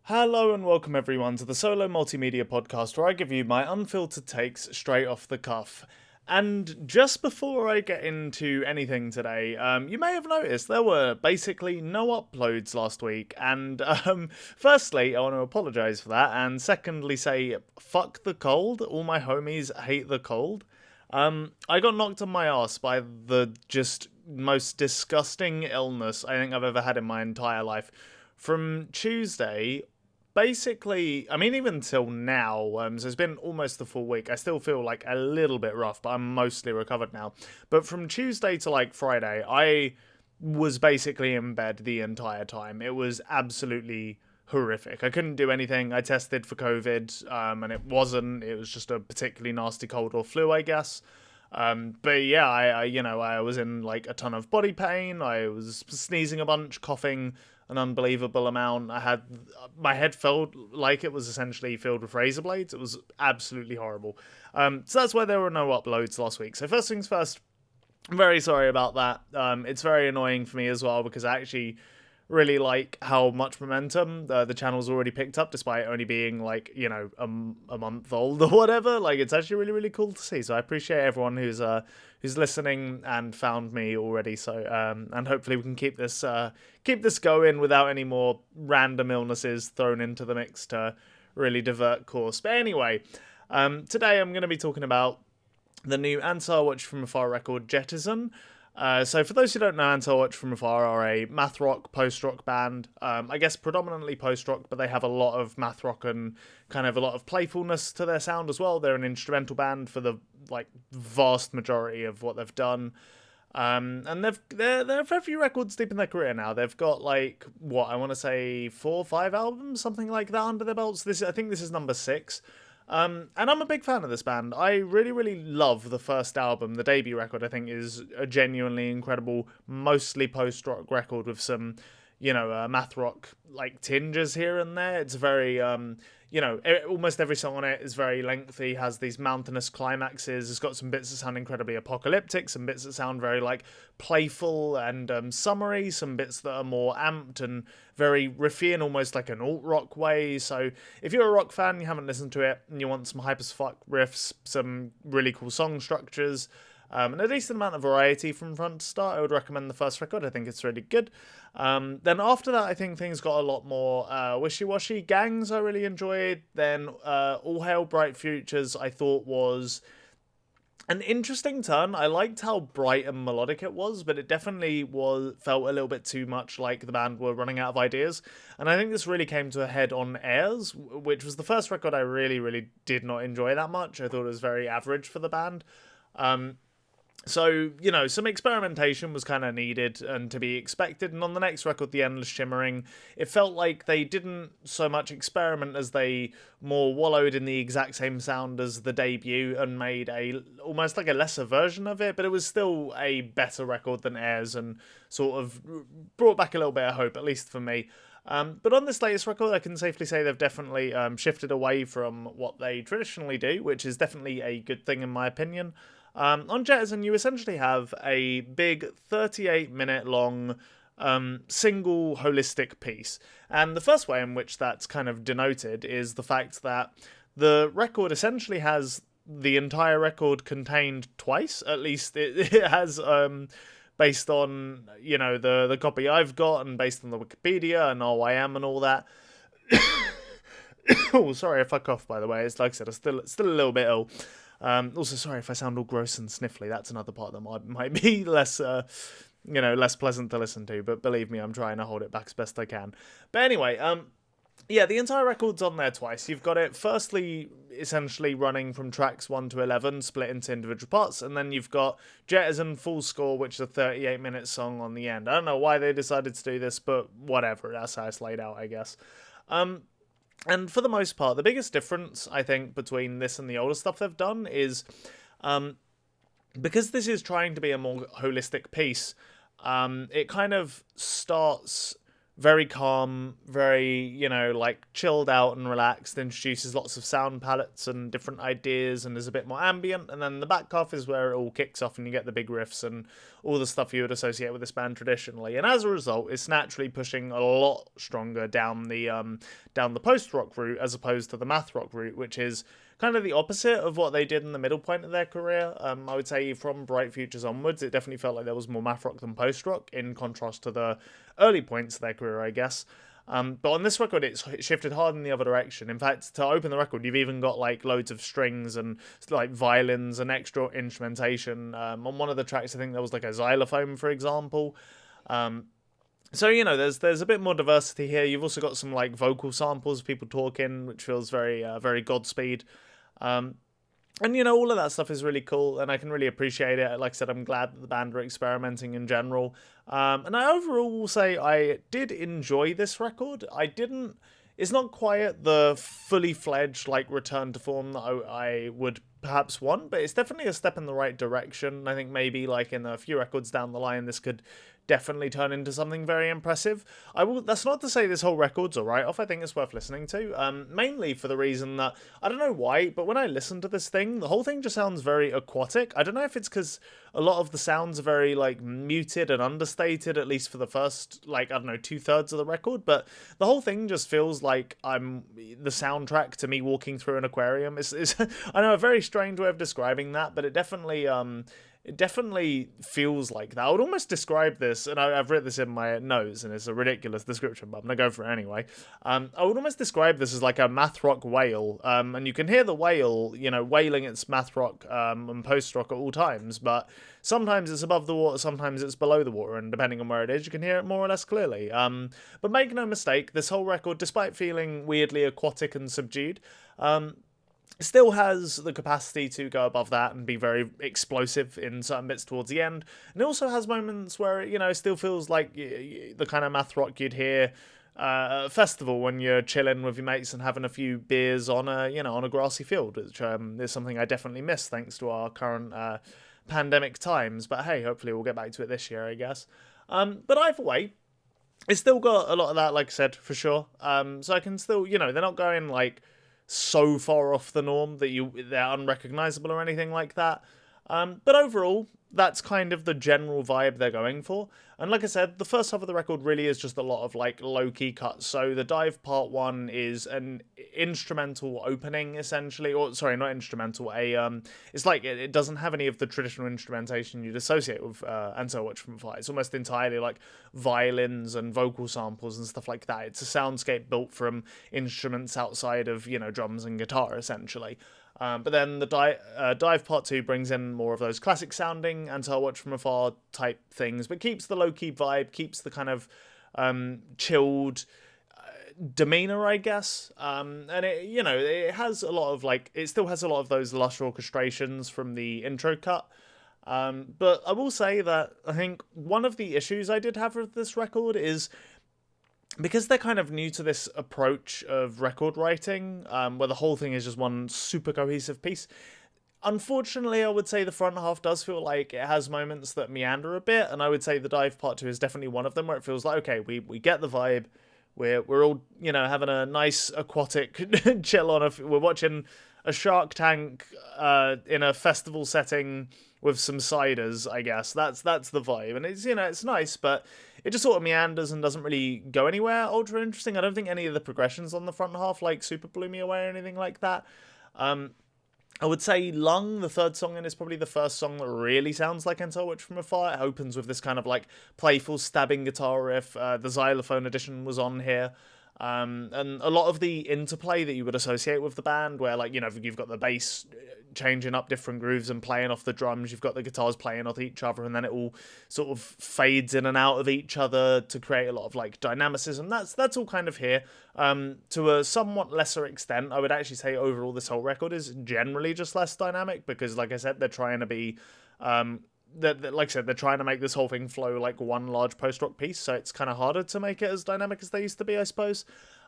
Hello and welcome everyone to the Solo Multimedia Podcast, where I give you my unfiltered takes straight off the cuff. And just before I get into anything today, you may have noticed there were basically no uploads last week. And firstly, I want to apologise for that. And secondly, say fuck the cold. All my homies hate the cold. I got knocked on my ass by the just most disgusting illness I think I've ever had in my entire life. From Tuesday, basically, I mean, even till now, so it's been almost the full week. I still feel like a little bit rough, but I'm mostly recovered now. But from Tuesday to like Friday, I was basically in bed the entire time. It was absolutely horrific. I couldn't do anything. I tested for COVID, and it wasn't. It was just a particularly nasty cold or flu, I guess. But yeah, I was in like a ton of body pain. I was sneezing a bunch, coughing an unbelievable amount. My head felt like it was essentially filled with razor blades. It was absolutely horrible. So that's why there were no uploads last week. So first things first, I'm very sorry about that. It's very annoying for me as well because I actually really like how much momentum the channel's already picked up, despite only being like, a month old or whatever. Like, it's actually really, really cool to see. So I appreciate everyone who's listening and found me already. So and hopefully we can keep this going without any more random illnesses thrown into the mix to really divert course. But anyway, today I'm going to be talking about the new ASIWYFA from Afar record, Jettison. So for those who don't know, ASIWYFA from Afar are a math rock, post-rock band. I guess predominantly post-rock, but they have a lot of math rock and kind of a lot of playfulness to their sound as well. They're an instrumental band for the vast majority of what they've done. And they're a fair few records deep in their career now. They've got I want to say 4 or 5 albums, something like that under their belts. I think this is number 6. And I'm a big fan of this band. I really, really love the first album. The debut record, I think, is a genuinely incredible, mostly post-rock record with some, math rock, tinges here and there. It's very, almost every song on it is very lengthy, has these mountainous climaxes. It's got some bits that sound incredibly apocalyptic, some bits that sound very, playful and summery, some bits that are more amped and very riffy in almost like an alt-rock way. So if you're a rock fan, you haven't listened to it, and you want some hyper as fuck riffs, some really cool song structures, and a decent amount of variety from front to start, I would recommend the first record. I think it's really good. Then after that, I think things got a lot more wishy-washy. Gangs I really enjoyed. Then All Hail Bright Futures I thought was an interesting turn. I liked how bright and melodic it was, but it definitely felt a little bit too much like the band were running out of ideas. And I think this really came to a head on Airs, which was the first record I really, really did not enjoy that much. I thought it was very average for the band. So, some experimentation was kind of needed and to be expected. And on the next record, The Endless Shimmering, it felt like they didn't so much experiment as they more wallowed in the exact same sound as the debut and made almost like a lesser version of it. But it was still a better record than Airs and sort of brought back a little bit of hope, at least for me. But on this latest record, I can safely say they've definitely shifted away from what they traditionally do, which is definitely a good thing in my opinion. On Jettison, you essentially have a big 38-minute long single holistic piece. And the first way in which that's kind of denoted is the fact that the record essentially has the entire record contained twice. At least it has, based on, the copy I've got and based on the Wikipedia and OIM and all that. Oh, sorry if I cough, by the way. It's like I said, I'm still a little bit ill. Also, sorry if I sound all gross and sniffly. That's another part that might be less, less pleasant to listen to. But believe me, I'm trying to hold it back as best I can. But anyway, yeah, the entire record's on there twice. You've got it firstly, essentially running from tracks 1 to 11, split into individual parts, and then you've got Jettison Full Score, which is a 38-minute song on the end. I don't know why they decided to do this, but whatever. That's how it's laid out, I guess. And for the most part, the biggest difference, I think, between this and the older stuff they've done is, because this is trying to be a more holistic piece, it kind of starts very calm, very, like chilled out and relaxed, introduces lots of sound palettes and different ideas and is a bit more ambient. And then the back half is where it all kicks off and you get the big riffs and all the stuff you would associate with this band traditionally. And as a result, it's naturally pushing a lot stronger down the post-rock route as opposed to the math rock route, which is kind of the opposite of what they did in the middle point of their career. I would say from Bright Futures onwards, it definitely felt like there was more math rock than post rock, in contrast to the early points of their career, I guess. But on this record, it shifted hard in the other direction. In fact, to open the record, you've even got like loads of strings and like violins and extra instrumentation. On one of the tracks, I think there was like a xylophone, for example. So, there's a bit more diversity here. You've also got some like vocal samples of people talking, which feels very, very Godspeed. And, all of that stuff is really cool, and I can really appreciate it. Like I said, I'm glad that the band are experimenting in general. And I overall will say I did enjoy this record. It's not quite the fully fledged, like, return to form that I would perhaps want, but it's definitely a step in the right direction. I think maybe, like, in a few records down the line, this could definitely turn into something very impressive. That's not to say this whole record's a write-off. I think it's worth listening to, mainly for the reason that, I don't know why, but when I listen to this thing, the whole thing just sounds very aquatic. I don't know if it's because a lot of the sounds are very, like, muted and understated, at least for the first, like, I don't know, 2/3 of the record, but the whole thing just feels like I'm the soundtrack to me walking through an aquarium. It's I know, a very strange way of describing that, but it definitely feels like that. I would almost describe this, and I've written this in my notes, and it's a ridiculous description, but I'm going to go for it anyway. I would almost describe this as like a math rock whale, and you can hear the whale, wailing its math rock and post rock at all times, but sometimes it's above the water, sometimes it's below the water, and depending on where it is, you can hear it more or less clearly. But make no mistake, this whole record, despite feeling weirdly aquatic and subdued, still has the capacity to go above that and be very explosive in certain bits towards the end. And it also has moments where it still feels like the kind of math rock you'd hear at a festival when you're chilling with your mates and having a few beers on a grassy field, which is something I definitely miss thanks to our current pandemic times. But hey, hopefully we'll get back to it this year, I guess. But either way, it's still got a lot of that, like I said, for sure. So I can still, they're not going like so far off the norm that they're unrecognizable or anything like that. But overall, that's kind of the general vibe they're going for. And like I said, the first half of the record really is just a lot of like low-key cuts. So the Dive Part 1 is an instrumental opening, essentially. Or, sorry, not instrumental. It's like it doesn't have any of the traditional instrumentation you'd associate with Untitled Chapter from Afar. It's almost entirely like violins and vocal samples and stuff like that. It's a soundscape built from instruments outside of, drums and guitar, essentially. But then the Dive Part 2 brings in more of those classic sounding Untitled Chapter from Afar type things, but keeps the low-key vibe, keeps the kind of chilled demeanor, I guess. And it has a lot of it still has a lot of those lush orchestrations from the intro cut. But I will say that I think one of the issues I did have with this record is, because they're kind of new to this approach of record writing, where the whole thing is just one super cohesive piece, unfortunately, I would say the front half does feel like it has moments that meander a bit, and I would say the Dive Part 2 is definitely one of them, where it feels like, okay, we get the vibe, we're all, having a nice aquatic chill we're watching a Shark Tank in a festival setting with some ciders, I guess. That's the vibe, and it's nice, but it just sort of meanders and doesn't really go anywhere ultra interesting. I don't think any of the progressions on the front half super blew me away or anything like that. I would say Lung, the third song in, is probably the first song that really sounds like Untitled Chapter from Afar. It opens with this kind of playful stabbing guitar riff. The xylophone edition was on here. And a lot of the interplay that you would associate with the band, where you've got the bass changing up different grooves and playing off the drums, you've got the guitars playing off each other, and then it all sort of fades in and out of each other to create a lot of dynamicism. That's all kind of here. To a somewhat lesser extent, I would actually say overall this whole record is generally just less dynamic, because like I said, they're trying to be they're trying to make this whole thing flow like one large post-rock piece, so it's kind of harder to make it as dynamic as they used to be, I suppose.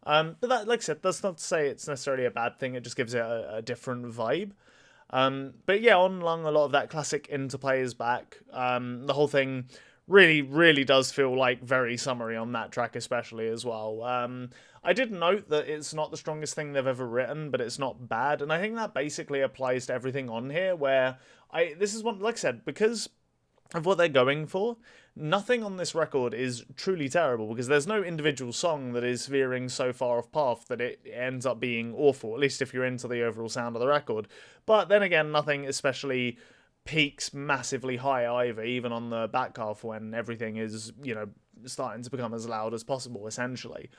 But that, like I said, that's not to say it's necessarily a bad thing. It just gives it a different vibe. But yeah, on Lung, a lot of that classic interplay is back. The whole thing really does feel like very summery on that track, especially as well. I did note that it's not the strongest thing they've ever written, but it's not bad, and I think that basically applies to everything on here. Where this is one, like I said, because of what they're going for, nothing on this record is truly terrible, because there's no individual song that is veering so far off path that it ends up being awful, at least if you're into the overall sound of the record. But then again, nothing especially peaks massively high either, even on the back half when everything is, starting to become as loud as possible, essentially.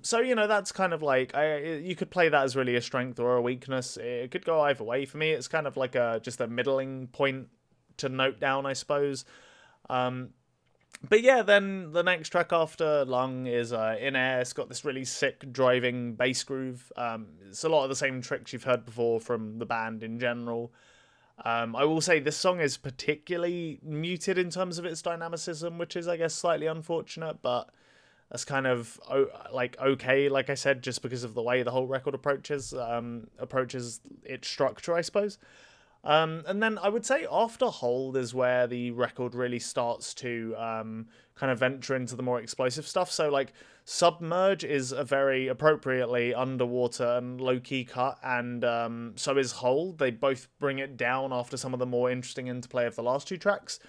So, that's kind of like, you could play that as really a strength or a weakness. It could go either way. For me, it's kind of like just a middling point to note down, I suppose. But yeah, then the next track after Lung is In Air. It's got this really sick driving bass groove. It's a lot of the same tricks you've heard before from the band in general. I will say this song is particularly muted in terms of its dynamicism, which is, I guess, slightly unfortunate, but that's kind of okay, like I said, just because of the way the whole record approaches its structure, I suppose. And then I would say after Hold is where the record really starts to kind of venture into the more explosive stuff. So like Submerge is a very appropriately underwater and low-key cut, and so is Hold. They both bring it down after some of the more interesting interplay of the last two tracks.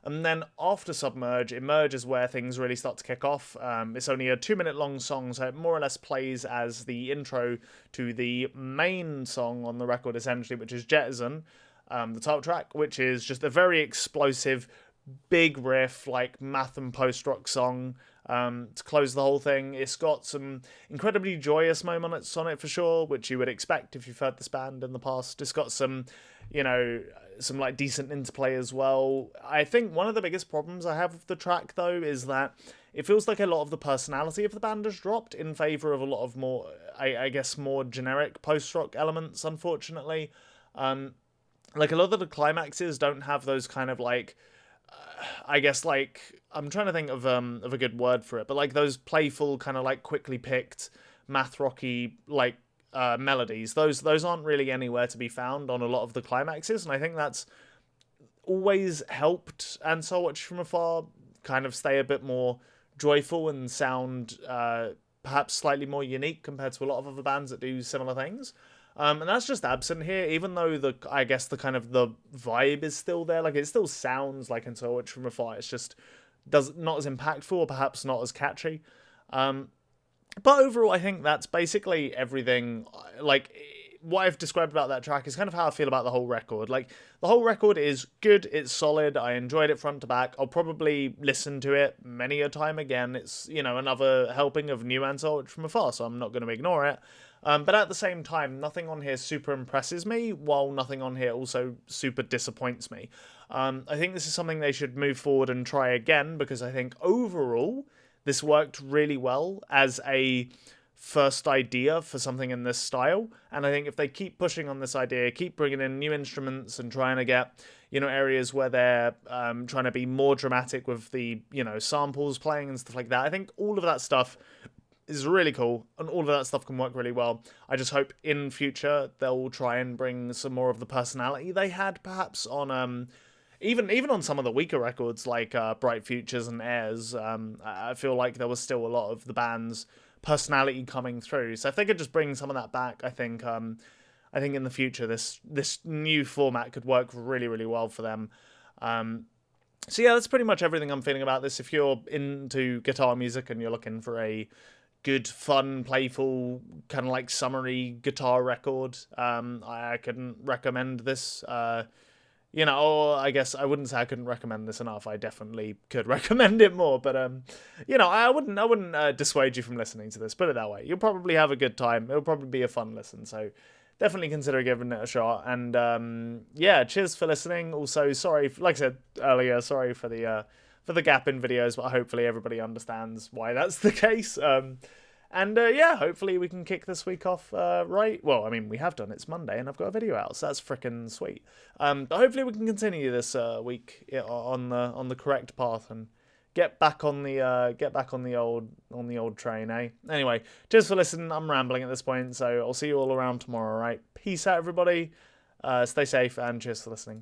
And then after Submerge, Emerge is where things really start to kick off. It's only a 2-minute long song, so it more or less plays as the intro to the main song on the record, essentially, which is Jettison, the title track, which is just a very explosive, big riff, like math and post-rock song to close the whole thing. It's got some incredibly joyous moments on it for sure, which you would expect if you've heard this band in the past. It's got some, some like decent interplay as well. I think one of the biggest problems I have with the track though is that it feels like a lot of the personality of the band has dropped in favour of a lot of more, I guess, more generic post-rock elements, unfortunately. Like a lot of the climaxes don't have those kind of like, I guess, like, I'm trying to think of a good word for it, but like those playful kind of like quickly picked math rocky like melodies. Those aren't really anywhere to be found on a lot of the climaxes, and I think that's always helped And So Watch From Afar kind of stay a bit more joyful and sound perhaps slightly more unique compared to a lot of other bands that do similar things. And that's just absent here, even though the vibe is still there. Like, it still sounds like And So Watch From Afar. It's just not as impactful, or perhaps not as catchy. But overall, I think that's basically everything. Like, what I've described about that track is kind of how I feel about the whole record. Like, the whole record is good, it's solid, I enjoyed it front to back. I'll probably listen to it many a time again. It's, another helping of new And So Watch From Afar, so I'm not going to ignore it. But at the same time, nothing on here super impresses me, while nothing on here also super disappoints me. I think this is something they should move forward and try again, because I think overall, this worked really well as a first idea for something in this style. And I think if they keep pushing on this idea, keep bringing in new instruments and trying to get, areas where they're trying to be more dramatic with the, samples playing and stuff like that, I think all of that stuff is really cool, and all of that stuff can work really well. I just hope in future they'll try and bring some more of the personality they had perhaps on even on some of the weaker records like Bright Futures and Airs. I feel like there was still a lot of the band's personality coming through. So if they could just bring some of that back, I think in the future this new format could work really well for them. So yeah, that's pretty much everything I'm feeling about this. If you're into guitar music and you're looking for a good, fun, playful, kind of like summery guitar record, I couldn't recommend this. Or I guess I wouldn't say I couldn't recommend this enough. I definitely could recommend it more, but I wouldn't dissuade you from listening to this. Put it that way. You'll probably have a good time. It'll probably be a fun listen. So definitely consider giving it a shot. And cheers for listening. Also, sorry, like I said earlier, sorry for the gap in videos, but hopefully everybody understands why that's the case. Hopefully we can kick this week off right. Well, I mean, we have done. It's Monday, and I've got a video out, so that's freaking sweet. But hopefully we can continue this week on the correct path and get back on the old train, eh? Anyway, cheers for listening. I'm rambling at this point, so I'll see you all around tomorrow. All right, peace out, everybody. Stay safe, and cheers for listening.